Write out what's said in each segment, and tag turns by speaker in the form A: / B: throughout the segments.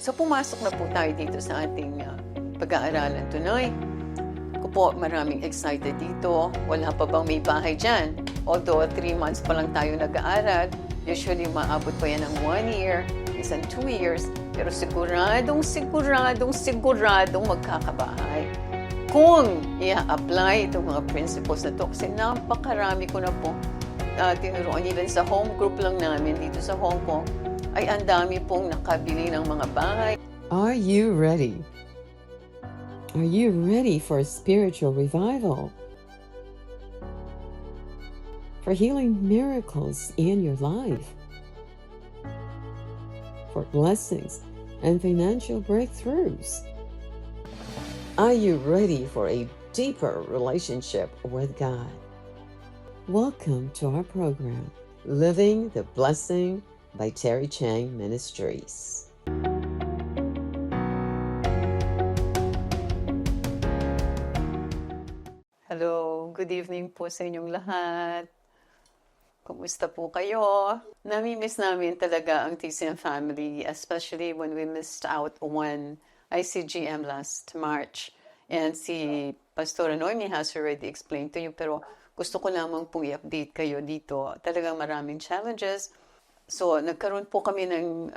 A: So pumasok na po tayo dito sa ating pag-aaralan tonight. Ako po maraming excited dito. Wala pa bang may bahay dyan? Although 3 months pa lang tayo nag-aaral, usually maabot pa yan ng 1 year, isang 2 years, pero siguradong magkakabahay. Kung i-apply itong mga principles na to, kasi napakarami ko na po tinuruan. Even sa home group lang namin dito sa Hong Kong, ay ang dami pong nakabili ng mga bahay.
B: Are you ready? Are you ready for spiritual revival? For healing miracles in your life? For blessings and financial breakthroughs? Are you ready for a deeper relationship with God? Welcome to our program, Living the Blessing by Terry Chang Ministries.
A: Hello, good evening po sa inyong lahat. Kumusta po kayo? Nami-miss namin talaga ang TCM family, especially when we missed out on ICGM last March. And si Pastor Noemi has already explained to you, pero gusto ko lamang pong i-update kayo dito. Talagang maraming challenges. So, nagkaroon po kami ng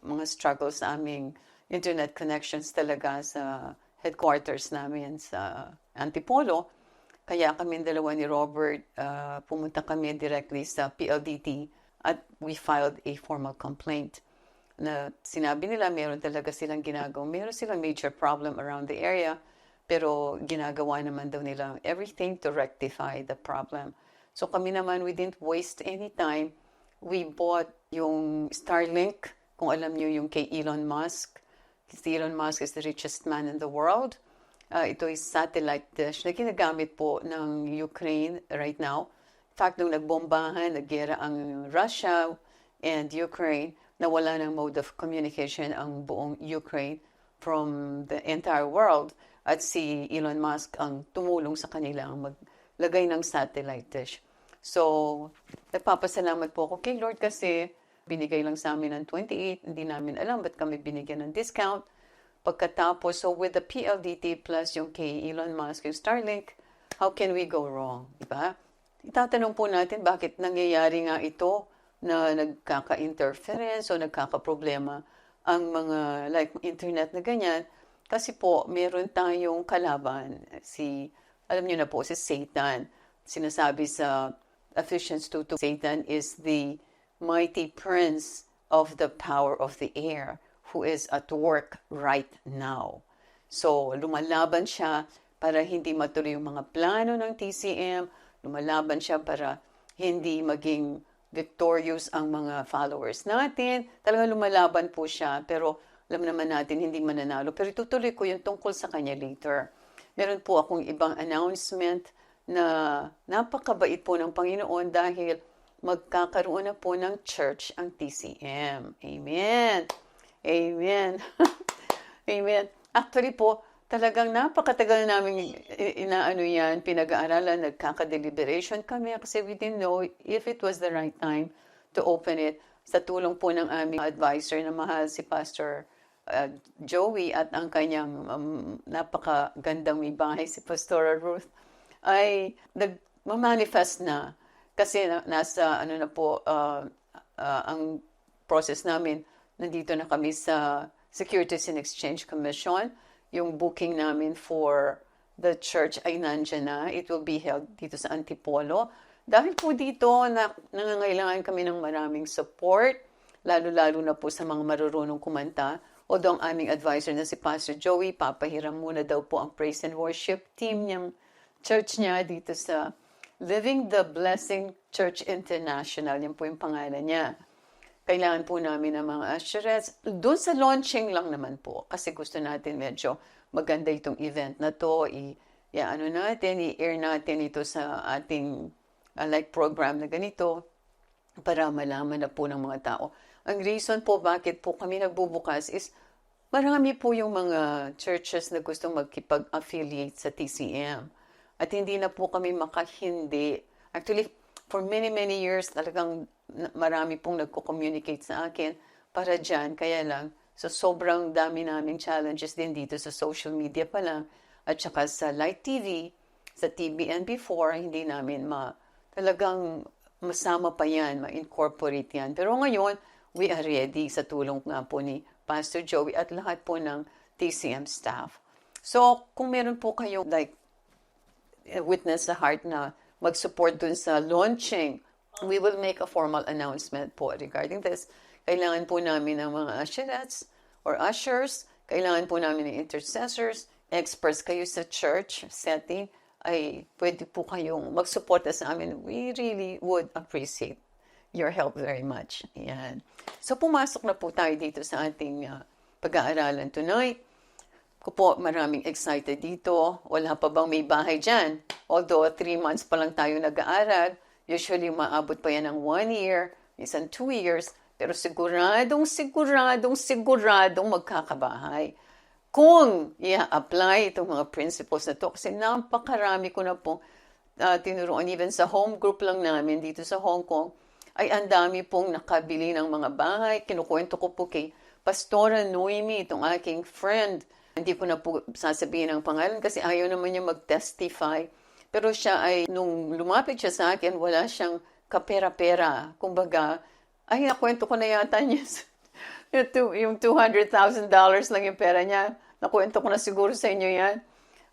A: mga struggles sa aming internet connections talaga sa headquarters namin sa Antipolo. Kaya kami dalawa ni Robert, pumunta kami directly sa PLDT at we filed a formal complaint na sinabi nila meron talaga silang ginagawa. Meron silang major problem around the area, pero ginagawa naman daw nila everything to rectify the problem. So kami naman, we didn't waste any time. We bought yung Starlink, kung alam niyo yung kay Elon Musk. Si Elon Musk is the richest man in the world. Ito ay satellite dish na ginagamit po ng Ukraine right now. In fact, nung nagbombahan, naggera ang Russia and Ukraine, nawala ng mode of communication ang buong Ukraine from the entire world. At si Elon Musk ang tumulong sa kanila ang maglagay ng satellite dish. So, nagpapasalamat po ako kay Lord kasi binigay lang sa amin ng 28. Hindi namin alam ba't kami binigyan ng discount. Pagkatapos, so with the PLDT plus yung kay Elon Musk, yung Starlink, how can we go wrong? Diba? Itatanong po natin bakit nangyayari nga ito na nagkaka-interference o nagkaka-problema ang mga like internet na ganyan. Kasi po, meron tayong kalaban. Alam niyo na po, si Satan. Sinasabi sa Ephesians 2:2, Satan is the mighty prince of the power of the air, who is at work right now. So, lumalaban siya para hindi matuloy yung mga plano ng TCM. Lumalaban siya para hindi maging victorious ang mga followers natin. Talagang lumalaban po siya, pero alam naman natin hindi mananalo. Pero itutuloy ko yung tungkol sa kanya later. Meron po akong ibang announcement na napakabait po ng Panginoon dahil magkakaroon na po ng church ang TCM. Amen! Amen. Amen. Actually po, talagang napakatagal namin pinag-aaralan, nagkaka-deliberation kami kasi we didn't know if it was the right time to open it. Sa tulong po ng aming advisor na mahal si Pastor Joey at ang kanyang napakagandang may bahay si Pastora Ruth ay nag-manifest na kasi nasa ang process namin. Nandito na kami sa Securities and Exchange Commission. Yung booking namin for the church ay nandyan na. It will be held dito sa Antipolo. Dahil po dito, nangangailangan kami ng maraming support, lalo-lalo na po sa mga marurunong kumanta. Although ang aming advisor na si Pastor Joey, papahiram muna daw po ang praise and worship team niyang church niya dito sa Living the Blessing Church International. Yan po yung pangalan niya. Kailangan po namin ng mga assurance. Doon sa launching lang naman po. Kasi gusto natin medyo maganda itong event na to. I-air natin ito sa ating program na ganito para malaman na po ng mga tao. Ang reason po bakit po kami nagbubukas is marami po yung mga churches na gustong magkipag-affiliate sa TCM. At hindi na po kami makahindi. Actually, for many years, talagang marami pong nagko-communicate sa akin para dyan. Kaya lang, So sobrang dami naming challenges din dito sa social media pa lang. At saka sa Light TV, sa TBN before, hindi namin talagang masama pa yan, ma-incorporate yan. Pero ngayon, we are ready sa tulong nga po ni Pastor Joey at lahat po ng TCM staff. So, kung meron po kayong witness sa heart na mag-support dun sa launching, we will make a formal announcement po regarding this. Kailangan po namin ng mga usherettes or ushers, kailangan po namin ng intercessors, experts kayo sa church setting, ay pwede po kayong mag-suporta sa amin. We really would appreciate your help very much. Yan. So, pumasok na po tayo dito sa ating pag-aaralan tonight. Ko po, maraming excited dito. Wala pa bang may bahay dyan? Although 3 months pa lang tayo nag-aaral, usually maabot pa yan ng 1 year, minsan 2 years, pero siguradong magkakabahay. Kung i-apply itong mga principles na to, kasi napakarami ko na po tinuruan, even sa home group lang namin dito sa Hong Kong, ay ang dami pong nakabili ng mga bahay. Kinukwento ko po kay Pastora Noemi, itong aking friend. Hindi ko na po sasabihin ang pangalan kasi ayaw naman niya mag-testify. Pero siya ay, nung lumapit siya sa akin, wala siyang kapera-pera. Kumbaga, ay, nakwento ko na yata niya yung $200,000 lang yung pera niya. Nakwento ko na siguro sa inyo yan.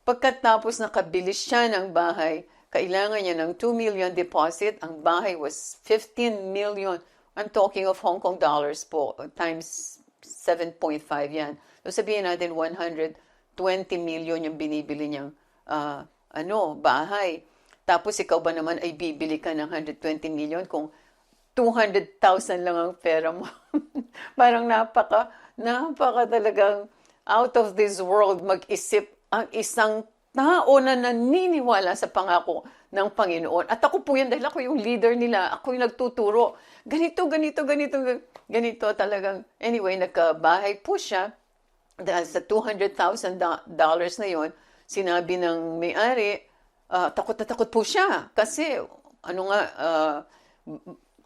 A: Pagkatapos nakabilis siya ng bahay, kailangan niya ng 2 million deposit. Ang bahay was 15 million. I'm talking of Hong Kong dollars po, times 7.5 yan. So sabihin natin 120 million yung binibili niyang bahay. Tapos ikaw ba naman ay bibili ka ng 120 million kung 200,000 lang ang pera mo. Parang napaka talagang out of this world mag-isip ang isang tao na naniniwala sa pangako ng Panginoon. At ako po yan dahil ako yung leader nila. Ako yung nagtuturo. Ganito talagang. Anyway, nagkabahay po siya. Dahil sa $200,000 na yon, sinabi ng may-ari, takot na takot po siya. Kasi,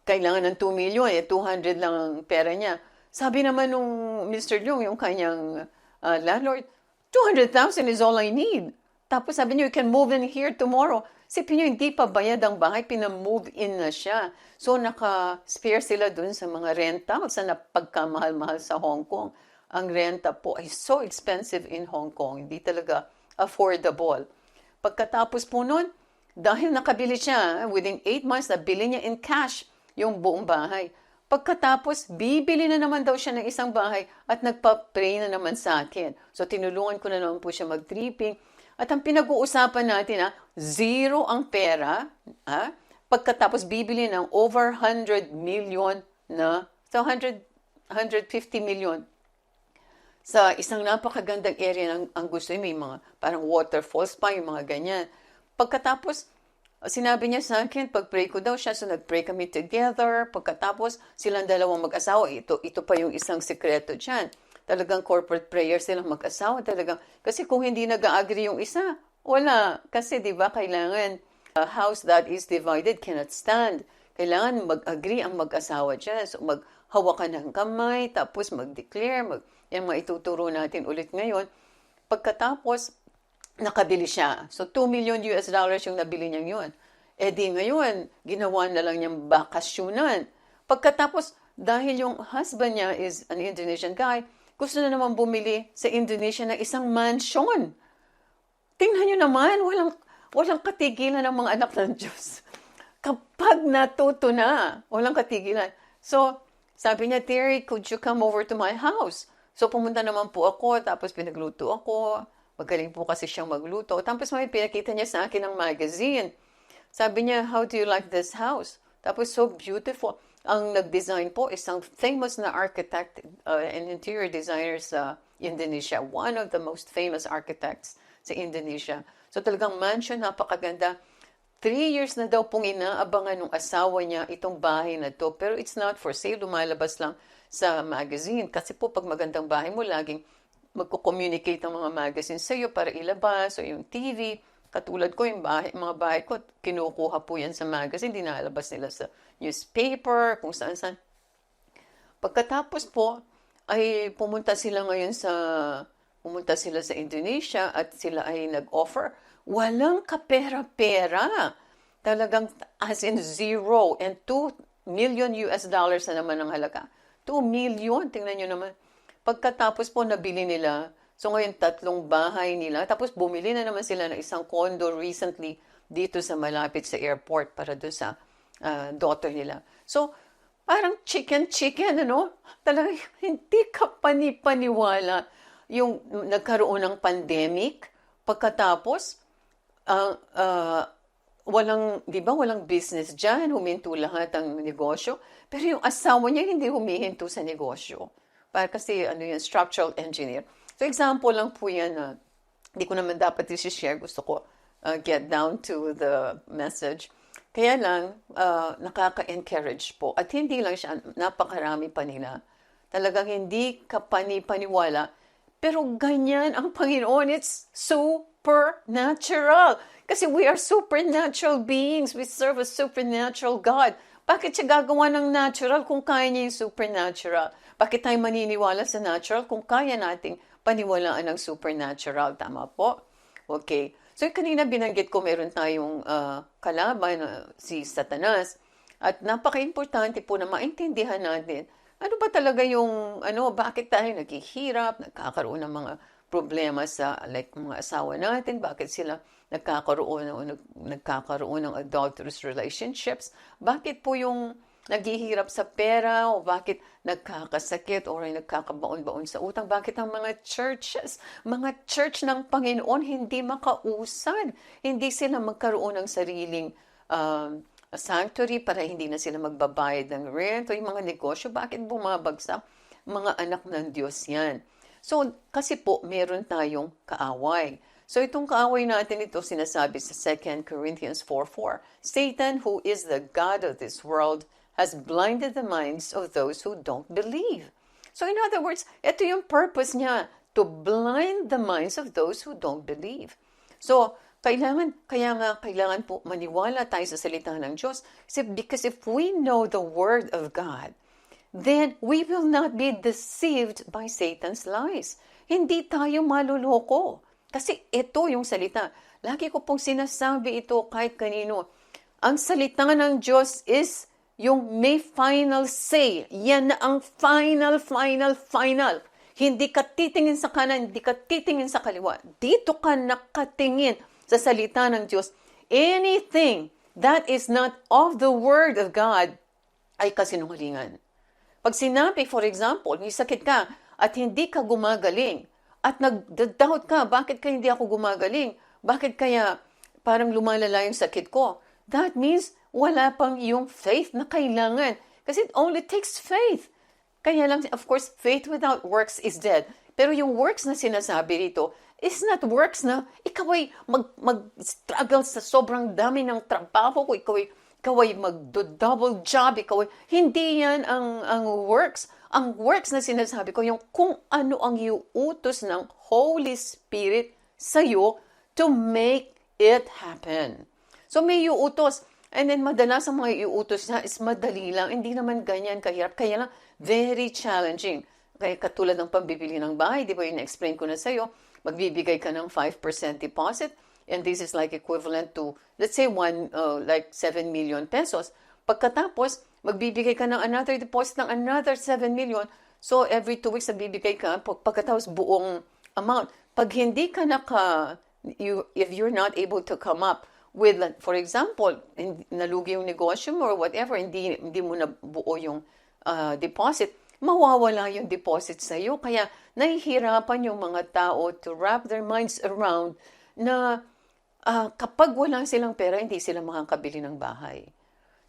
A: kailangan ng 2 million, 200 lang ang pera niya. Sabi naman nung Mr. Leung, yung kanyang landlord, 200,000 is all I need. Tapos sabi niyo, you can move in here tomorrow. Sipin niyo, hindi pa bayad ang bahay, pinamove in na siya. So, naka-spare sila dun sa mga rental sa napagkamahal-mahal sa Hong Kong. Ang renta po ay so expensive in Hong Kong. Hindi talaga affordable. Pagkatapos po nun, dahil nakabili siya, within 8 months, nabili niya in cash yung buong bahay. Pagkatapos, bibili na naman daw siya ng isang bahay at nagpa-pray na naman sa akin. So, tinulungan ko na naman po siya mag-tripping. At ang pinag-uusapan natin, zero ang pera. Pagkatapos, bibili ng over 100 million na, so 150 million. Sa isang napakagandang area ang gusto niya, may mga parang waterfalls pa, yung mga ganyan. Pagkatapos, sinabi niya sa akin, pag-pray ko daw siya, so nag-pray kami together. Pagkatapos, silang dalawang mag-asawa. Ito pa yung isang sekreto dyan. Talagang corporate prayer silang mag-asawa talagang. Kasi kung hindi nag-agree yung isa, wala. Kasi di ba kailangan, a house that is divided cannot stand. Kailangan mag-agree ang mag-asawa dyan. So maghawakan ng kamay, tapos mag-declare, yung maituturo natin ulit ngayon. Pagkatapos, nakabili siya. So, $2 million yung nabili niya yun. Eh di ngayon, ginawa na lang niyang bakasyonan. Pagkatapos, dahil yung husband niya is an Indonesian guy, gusto na naman bumili sa Indonesia ng isang mansion. Tingnan niyo naman, walang katigilan ng mga anak ng Diyos. Kapag natuto na, walang katigilan. So, sabi niya, Terry, could you come over to my house? So, pumunta naman po ako, tapos pinagluto ako. Magaling po kasi siyang magluto. Tapos may pinakita niya sa akin ng magazine. Sabi niya, how do you like this house? Tapos, so beautiful. Ang nag-design po, isang famous na architect and interior designer sa Indonesia. One of the most famous architects sa Indonesia. So, talagang mansion, napakaganda. 3 years na daw pong inaabangan ng asawa niya itong bahay na to. Pero it's not for sale. Lumalabas lang sa magazine. Kasi po, pag magandang bahay mo, laging magko-communicate ang mga magazine sa iyo para ilabas. O yung TV. Katulad ko, yung mga bahay ko, kinukuha po yan sa magazine. Dinalabas nila sa newspaper, kung saan-saan. Pagkatapos po, ay pumunta sila sa Indonesia at sila ay nag-offer. Walang kapera-pera. Talagang as in zero. And $2 million na naman ang halaga. 2 million, tingnan nyo naman. Pagkatapos po nabili nila, so ngayon 3 bahay nila, tapos bumili na naman sila ng isang condo recently dito sa malapit sa airport para doon sa daughter nila. So, parang chicken, ano? Talagang hindi ka panipaniwala yung nagkaroon ng pandemic. Pagkatapos, walang business dyan, huminto lahat ang negosyo. Pero yung asawa niya hindi humihinto sa negosyo. Kasi structural engineer. So example lang po yan na hindi ko naman dapat i-share. Gusto ko get down to the message. Kaya lang, nakaka-encourage po. At hindi lang siya, napakarami pa nila. Talagang hindi ka panipaniwala. Pero ganyan ang Panginoon. It's supernatural. Kasi we are supernatural beings. We serve a supernatural God. Bakit siya gagawa ng natural kung kaya niya yung supernatural? Bakit tayo maniniwala sa natural kung kaya nating paniwalaan ng supernatural? Tama po? Okay. So, kanina binanggit ko meron tayong kalaban, si Satanas. At napaka-importante po na maintindihan natin, ano ba talaga bakit tayo naghihirap, nagkakaroon ng mga problema sa mga asawa natin, bakit sila nagkakaroon ng adulterous relationships, bakit po yung naghihirap sa pera o bakit nagkakasakit o nagkakabaon-baon sa utang, bakit ang mga church ng Panginoon hindi makausad, hindi sila magkaroon ng sariling sanctuary para hindi na sila magbabayad ng rent o yung mga negosyo, bakit bumabagsak? Mga anak ng Diyos yan. So, kasi po, meron tayong kaaway. So, itong kaaway natin ito, sinasabi sa 2 Corinthians 4:4. Satan, who is the god of this world, has blinded the minds of those who don't believe. So, in other words, ito yung purpose niya, to blind the minds of those who don't believe. So, kailangan po maniwala tayo sa salita ng Diyos. Because if we know the Word of God, then we will not be deceived by Satan's lies. Hindi tayo maluloko. Kasi ito yung salita. Lagi ko pong sinasabi ito kahit kanino. Ang salita ng Diyos is yung may final say. Yan na ang final. Hindi ka titingin sa kanan, hindi ka titingin sa kaliwa. Dito ka nakatingin sa salita ng Diyos. Anything that is not of the Word of God ay kasinungalingan. Pag sinabi, for example, may sakit ka at hindi ka gumagaling, at nag-doubt ka, bakit hindi ako gumagaling? Bakit kaya parang lumalala yung sakit ko? That means wala pang yung faith na kailangan. Kasi it only takes faith. Kaya lang, of course, faith without works is dead. Pero yung works na sinasabi rito is not works na ikaw ay mag-struggle sa sobrang dami ng trabaho ko, ikaw ay mag-double job, hindi yan ang works. Ang works na sinasabi ko, yung kung ano ang iuutos ng Holy Spirit sa'yo to make it happen. So may iuutos. And then madalas ang mga iuutos na is madali lang. Hindi naman ganyan kahirap. Kaya lang, very challenging. Kaya katulad ng pambibili ng bahay, di ba yung na-explain ko na sa'yo, magbibigay ka ng 5% deposit. And this is like equivalent to, let's say, 7 million pesos. Pagkatapos, magbibigay ka ng another deposit ng another 7 million. So, every 2 weeks, nagbibigay ka, pagkatapos buong amount. Pag hindi ka if you're not able to come up with, for example, nalugi yung negosyo mo or whatever, hindi mo na buo yung deposit, mawawala yung deposit sa'yo. Kaya, nahihirapan yung mga tao to wrap their minds around na kapag wala silang pera, hindi sila makakabili ng bahay.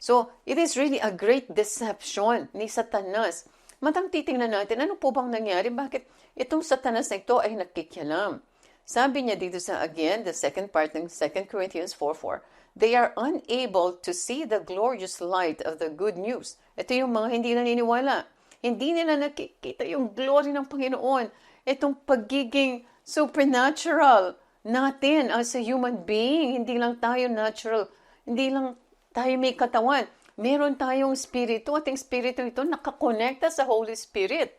A: So, it is really a great deception ni Satanas. Matang titingnan natin, ano po bang nangyari? Bakit itong Satanas na ito ay nakikialam? Sabi niya dito sa, again, the second part ng 2 Corinthians 4:4, they are unable to see the glorious light of the good news. Ito yung mga hindi naniniwala. Hindi nila nakikita yung glory ng Panginoon. Itong pagiging supernatural natin as a human being. Hindi lang tayo natural. Hindi lang tayo may katawan. Meron tayong spirito at yung spirito ito nakakonekta sa Holy Spirit.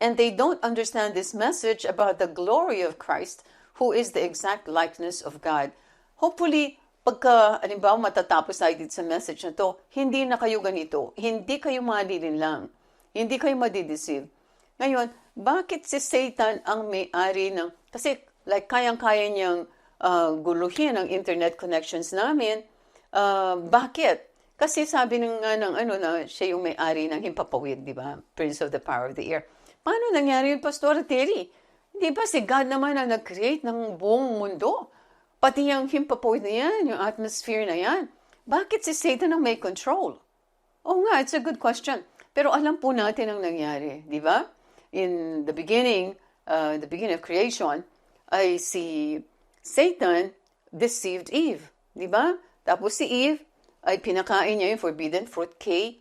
A: and they don't understand this message about the glory of Christ, who is the exact likeness of God. Hopefully, pagka, alimbawa, matatapos tayo dito sa message na to, hindi na kayo ganito, hindi kayo malilinlang, hindi kayo madideceive. Ngayon, bakit si Satan ang may-ari ng, kasi like kayang-kaya niyang guluhin ang internet connections namin, bakit? Kasi sabi ng na siya yung may-ari ng himpapawid, di ba? Prince of the power of the air. Paano nangyari yun, Pastor Terry? Di ba si God naman ang nag-create ng buong mundo? Pati yung himpapawid na yan, yung atmosphere na yan. Bakit si Satan ang may control? Oo nga, it's a good question. Pero alam po natin ang nangyari, di ba? In the beginning of creation, ay si Satan deceived Eve, di ba? Tapos si Eve ay pinakain niya yung forbidden fruit kay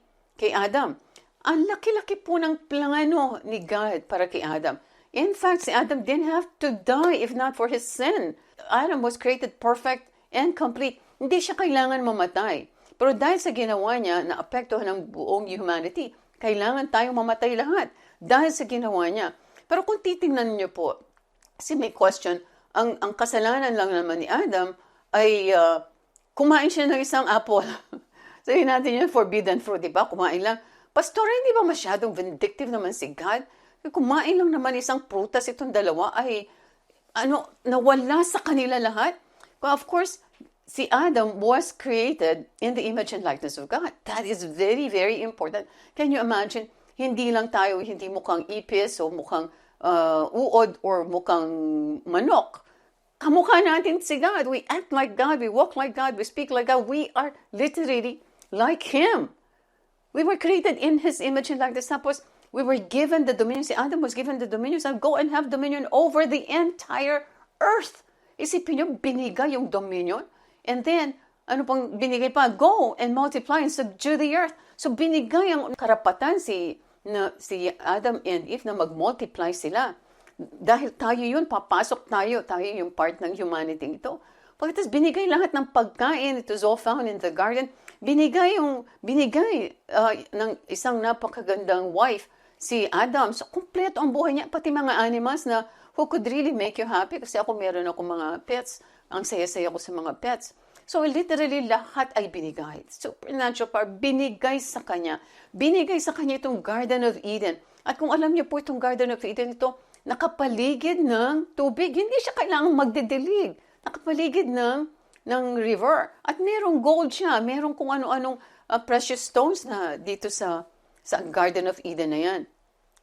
A: Adam. Ang laki-laki po ng plano ni God para kay Adam. In fact, si Adam didn't have to die if not for his sin. Adam was created perfect and complete. Hindi siya kailangan mamatay. Pero dahil sa ginawa niya na apektuhan ng buong humanity, kailangan tayong mamatay lahat. Dahil sa ginawa niya. Pero kung titingnan niyo po, kasi may question, ang kasalanan lang naman ni Adam ay kumain siya ng isang apple. Sabihin natin yun, forbidden fruit, di ba? Kumain lang. Pastor, hindi ba masyadong vindictive naman si God? Kumain lang naman isang prutas itong dalawa ay nawala sa kanila lahat. Well, of course, si Adam was created in the image and likeness of God. That is very, very important. Can you imagine? Hindi lang tayo, hindi mukhang ipis o mukhang uod or mukhang manok. Kamukha natin si God. We act like God. We walk like God. We speak like God. We are literally like Him. We were created in His image and likeness. Tapos, we were given the dominion. Si Adam was given the dominion. So go and have dominion over the entire earth. Isipin nyo, binigay yung dominion. And then, ano pang binigay pa? Go and multiply and subdue the earth. So binigay ang karapatan si Adam and Eve na mag-multiply sila. Dahil tayo yun, papasok tayo yung part ng humanity ito. Pagkatapos binigay lahat ng pagkain, it was all found in the garden. Binigay ng isang napakagandang wife, si Adam. So, kompleto ang buhay niya, pati mga animals na who could really make you happy. Kasi ako meron ako mga pets. Ang saya-saya ko sa mga pets. So, literally, lahat ay binigay. Supernatural power, binigay sa kanya. Binigay sa kanya itong Garden of Eden. At kung alam niyo po itong Garden of Eden, ito, nakapaligid ng tubig. Hindi siya kailangang magdidilig. Nakapaligid ng river. At merong gold siya. Merong kung ano-anong precious stones na dito sa Garden of Eden na yan.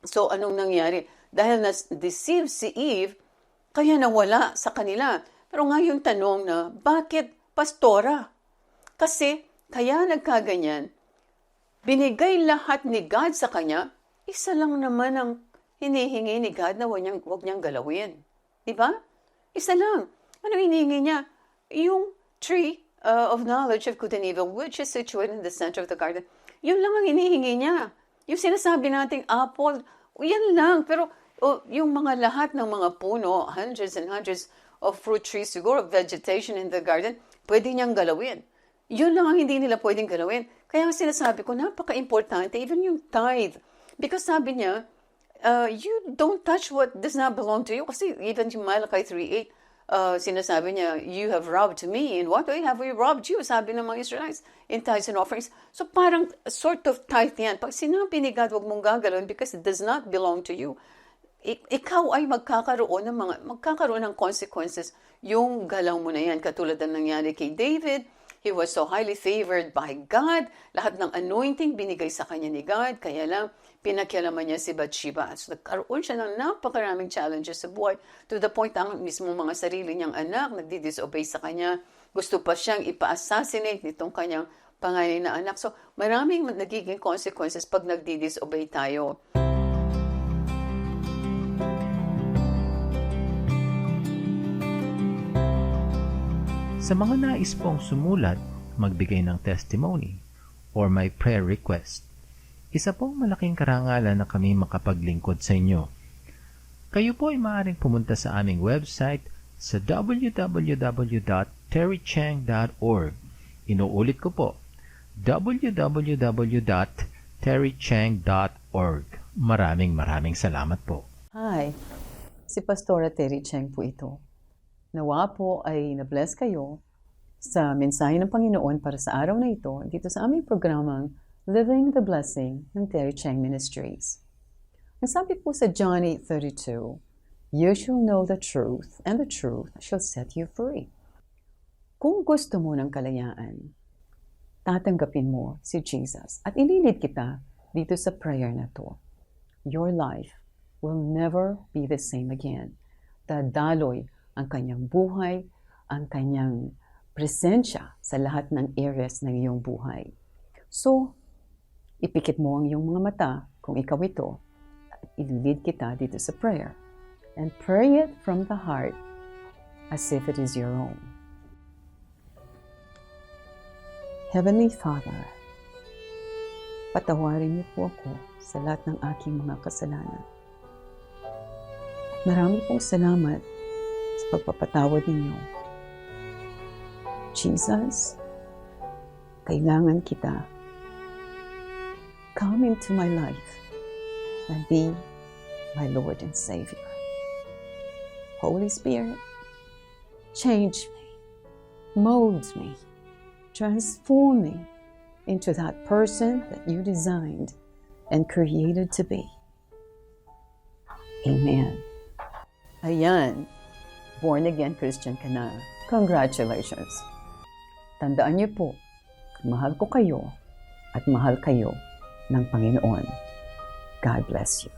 A: So, anong nangyari? Dahil na-deceive si Eve, kaya nawala sa kanila. Pero ngayon tanong na, bakit pastora? Kasi, kaya nagkaganyan, binigay lahat ni God sa kanya, isa lang naman ang hinihingi ni God na huwag niyang galawin. Diba? Isa lang. Ano hinihingi niya? Yung tree of knowledge of good and evil, which is situated in the center of the garden. Yun lang ang hinihingi niya. Yung sinasabi nating apple, yan lang. Pero yung mga lahat ng mga puno, hundreds and hundreds of fruit trees, siguro vegetation in the garden, pwede niyang galawin. Yun lang ang hindi nila pwedeng galawin. Kaya sinasabi ko, napaka-importante, even yung tithe. Because sabi niya, you don't touch what does not belong to you. Kasi even yung Malachi 3:8, sinasabi niya, you have robbed me. In what way have we robbed you? Sabi ng mga Israelites, in tithes and offerings. So parang sort of tithe yan. Pag sinabi ni God, huwag mong gagalawin because it does not belong to you, ikaw ay magkakaroon ng consequences yung galaw mo na yan. Katulad ng nangyari kay David, he was so highly favored by God. Lahat ng anointing binigay sa kanya ni God. Kaya lang, pinakialaman niya si Bathsheba. So, nagkaroon siya ng napakaraming challenges sa buhay to the point ang mismo mga sarili niyang anak nagdi-disobey sa kanya. Gusto pa siyang ipa-assassinate nitong kanyang panganay na anak. So, maraming nagiging consequences pag nagdi-disobey tayo.
C: Sa mga nais pong sumulat, magbigay ng testimony, or may prayer request, isa pong malaking karangalan na kami makapaglingkod sa inyo. Kayo po ay maaaring pumunta sa aming website sa www.terrychang.org. Inuulit ko po, www.terrychang.org. Maraming salamat po.
A: Hi, si Pastora Terry Cheng po ito. Nawa po ay na-bless kayo sa mensahe ng Panginoon para sa araw na ito dito sa aming programang Living the Blessing ng Terry Cheng Ministries. Ang sabi po sa John 8:32, "You shall know the truth, and the truth shall set you free." Kung gusto mo ng kalayaan, tatanggapin mo si Jesus at ililid kita dito sa prayer na to. Your life will never be the same again. Dadaloy ang kanyang buhay, ang kanyang presensya sa lahat ng areas ng iyong buhay. So, ipikit mo ang iyong mga mata kung ikaw ito at ililid kita dito sa prayer. And pray it from the heart as if it is your own. Heavenly Father, patawarin niyo po ako sa lahat ng aking mga kasalanan. At marami pong salamat sa pagpapatawad ninyo. Jesus, kailangan kita. Come into my life and be my Lord and Savior. Holy Spirit, change me, mold me, transform me into that person that you designed and created to be. Amen. Ayan, born again Christian ka na. Congratulations. Tandaan niyo po, mahal ko kayo at mahal kayo ng Panginoon. God bless you.